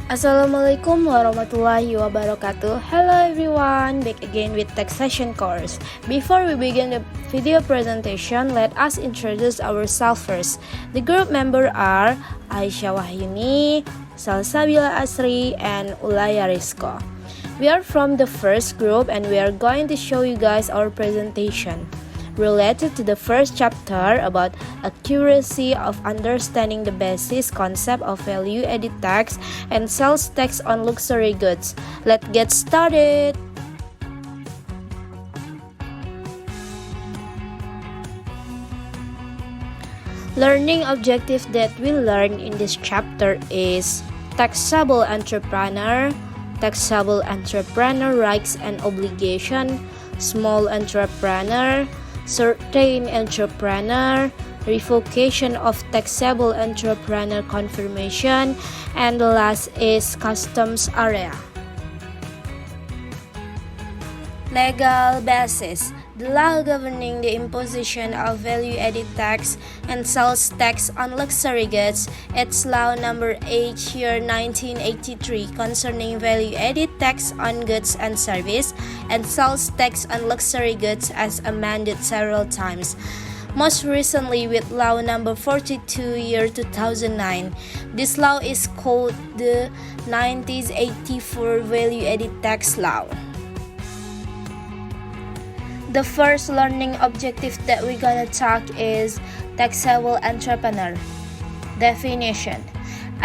Assalamualaikum warahmatullahi wabarakatuh. Hello everyone, back again with taxation course. Before we begin the video presentation, let us introduce ourselves first. The group member are Aisyah Wahyuni, Salsabila Asri, and Ulaya Rizko. We are from the first group and we are going to show you guys our presentation related to the first chapter about accuracy of understanding the basis concept of value-added tax and sales tax on luxury goods. Let's get started! Learning objective that we learn in this chapter is taxable entrepreneur rights and obligation, small entrepreneur, certain entrepreneur, revocation of taxable entrepreneur confirmation, and the last is customs area. Legal basis. The law governing the imposition of value-added tax and sales tax on luxury goods, it's Law Number 8 1983 concerning value-added tax on goods and service and sales tax on luxury goods as amended several times. Most recently with Law Number 42 2009. This law is called the 1984 Value-Added Tax Law. The first learning objective that we're gonna talk is taxable entrepreneur. Definition.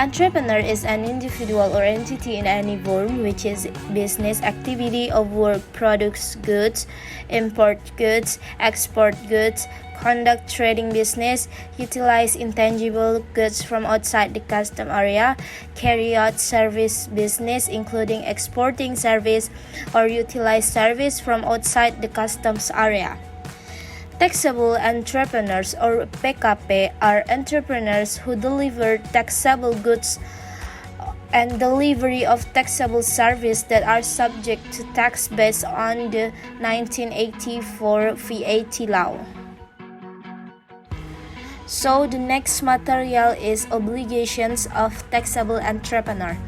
Entrepreneur is an individual or entity in any form which is business activity of work, products, goods, import goods, export goods, conduct trading business, utilize intangible goods from outside the custom area, carry out service business including exporting service, or utilize service from outside the customs area. Taxable entrepreneurs or PKP are entrepreneurs who deliver taxable goods and delivery of taxable service that are subject to tax based on the 1984 VAT law. So the next material is obligations of taxable entrepreneur.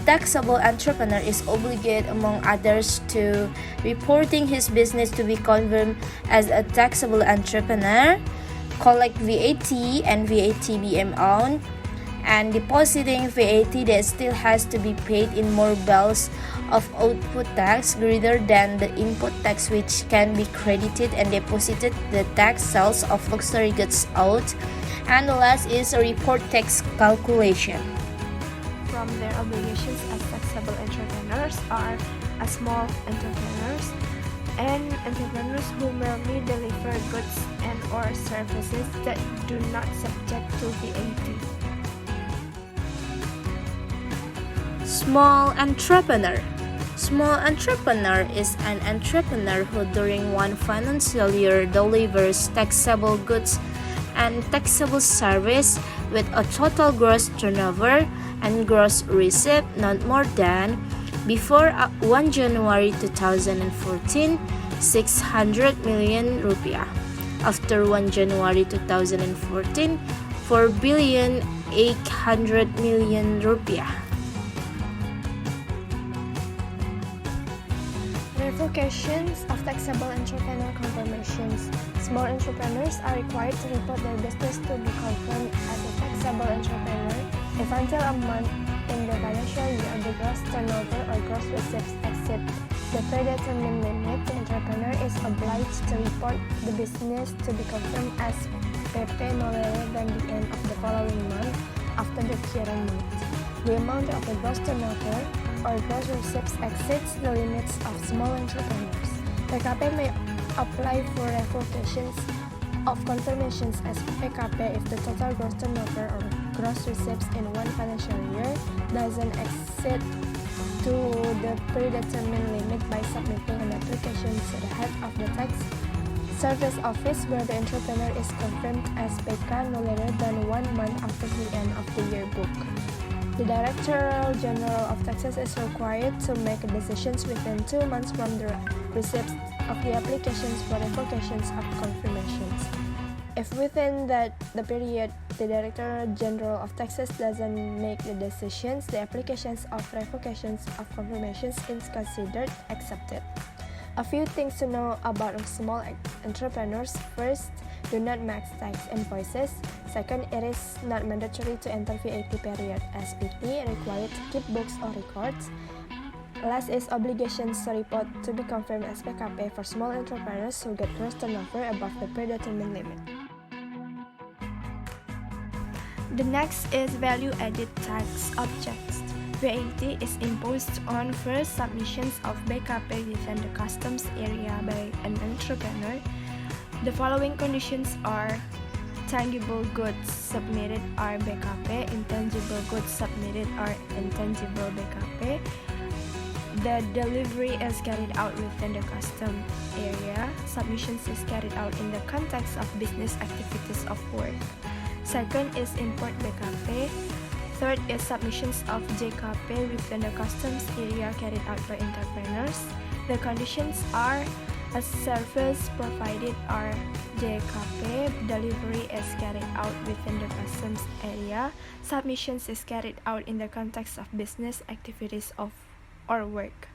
Taxable entrepreneur is obligated among others to reporting his business to be confirmed as a taxable entrepreneur, collect VAT and VAT BM and depositing VAT that still has to be paid in more bills of output tax greater than the input tax, which can be credited and deposited the tax sales of luxury goods out. And the last is a report tax calculation. From their obligations as taxable entrepreneurs are small entrepreneurs and entrepreneurs who merely deliver goods and or services that do not subject to VAT. Small entrepreneur. Small entrepreneur is an entrepreneur who during one financial year delivers taxable goods and taxable service with a total gross turnover and gross receipt not more than before 1 January 2014 600 million rupiah, after 1 January 2014 4,800 million rupiah. Revocations of taxable entrepreneur confirmations. Small entrepreneurs are required to report their business to be confirmed as a taxable entrepreneur if until a month in the financial year the gross turnover or gross receipts exceed the predetermined limit. The entrepreneur is obliged to report the business to be confirmed as PP no later than the end of the following month after the current month. The amount of the gross turnover or gross receipts exceeds the limits of small entrepreneurs. PKP may apply for revocations of confirmations as PKP if the total gross turnover or gross receipts in one financial year doesn't exceed to the predetermined limit by submitting an application to the head of the tax service office where the entrepreneur is confirmed as PK no later than 1 month after the end of the year book. The Director General of Taxes is required to make decisions within 2 months from the receipt of the applications for revocations of confirmations. If within the period the Director General of Taxes doesn't make the decisions, the applications of revocations of confirmations is considered accepted. A few things to know about small entrepreneurs. First, do not max tax invoices. Second, it is not mandatory to enter VAT period as PT required to keep books or records. Last is obligations to report to be confirmed as PKP for small entrepreneurs who get gross turnover above the predetermined limit. The next is value-added tax objects. VAT is imposed on first submissions of BKP within the customs area by an entrepreneur. The following conditions are: tangible goods submitted are BKP, intangible goods submitted are intangible BKP. The delivery is carried out within the custom area. Submissions is carried out in the context of business activities of work. Second is import BKP. Third is submissions of JKP within the customs area carried out by entrepreneurs. The conditions are: a service provided are JKP, delivery is carried out within the customs area, submissions is carried out in the context of business activities of or work.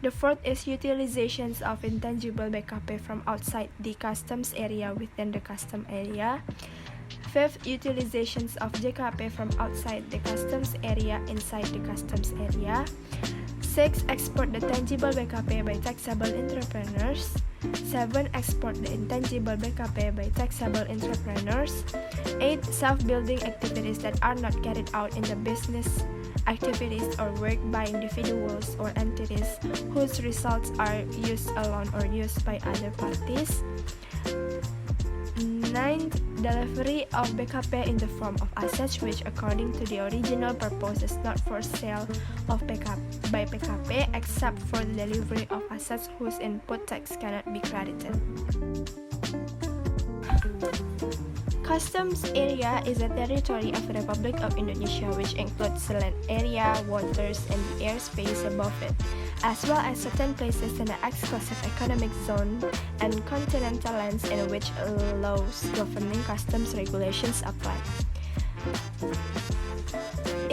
The fourth is utilizations of intangible BKP from outside the customs area within the custom area. Fifth, utilizations of JKP from outside the customs area inside the customs area. 6. Export the tangible BKP by taxable entrepreneurs. 7. Export the intangible BKP by taxable entrepreneurs. 8. Self-building activities that are not carried out in the business activities or work by individuals or entities whose results are used alone or used by other parties. 9. Delivery of BKP in the form of assets which according to the original purpose is not for sale of by PKP except for the delivery of assets whose input tax cannot be credited. Customs area is a territory of the Republic of Indonesia which includes the land area, waters, and the airspace above it, as well as certain places in the exclusive economic zone and continental lands in which laws governing customs regulations apply.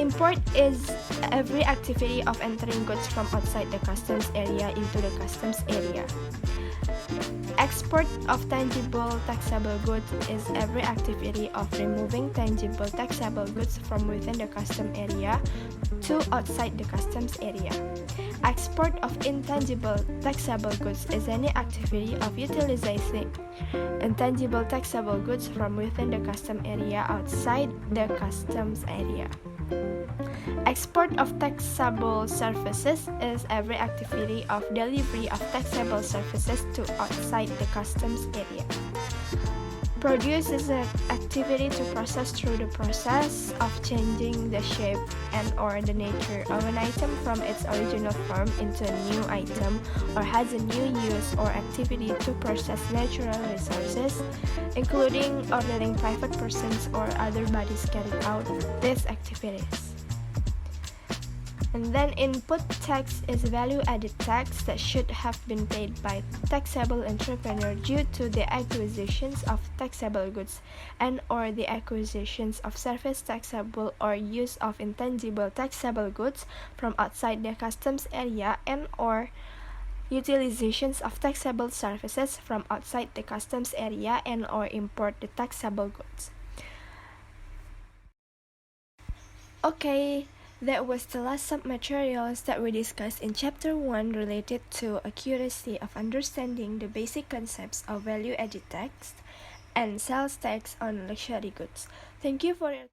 Import is every activity of entering goods from outside the customs area into the customs area. Export of tangible taxable goods is every activity of removing tangible taxable goods from within the custom area to outside the customs area. Export of intangible taxable goods is any activity of utilizing intangible taxable goods from within the custom area outside the customs area. Export of taxable services is every activity of delivery of taxable services to outside the customs area. Produce is an activity to process through the process of changing the shape and or the nature of an item from its original form into a new item, or has a new use or activity to process natural resources, including ordering private persons or other bodies carried out these activities. And then input tax is value-added tax that should have been paid by taxable entrepreneur due to the acquisitions of taxable goods and or the acquisitions of service taxable or use of intangible taxable goods from outside the customs area and or utilizations of taxable services from outside the customs area and or import the taxable goods. Okay. That was the last sub-materials that we discussed in Chapter 1 related to accuracy of understanding the basic concepts of value-added tax and sales tax on luxury goods. Thank you for your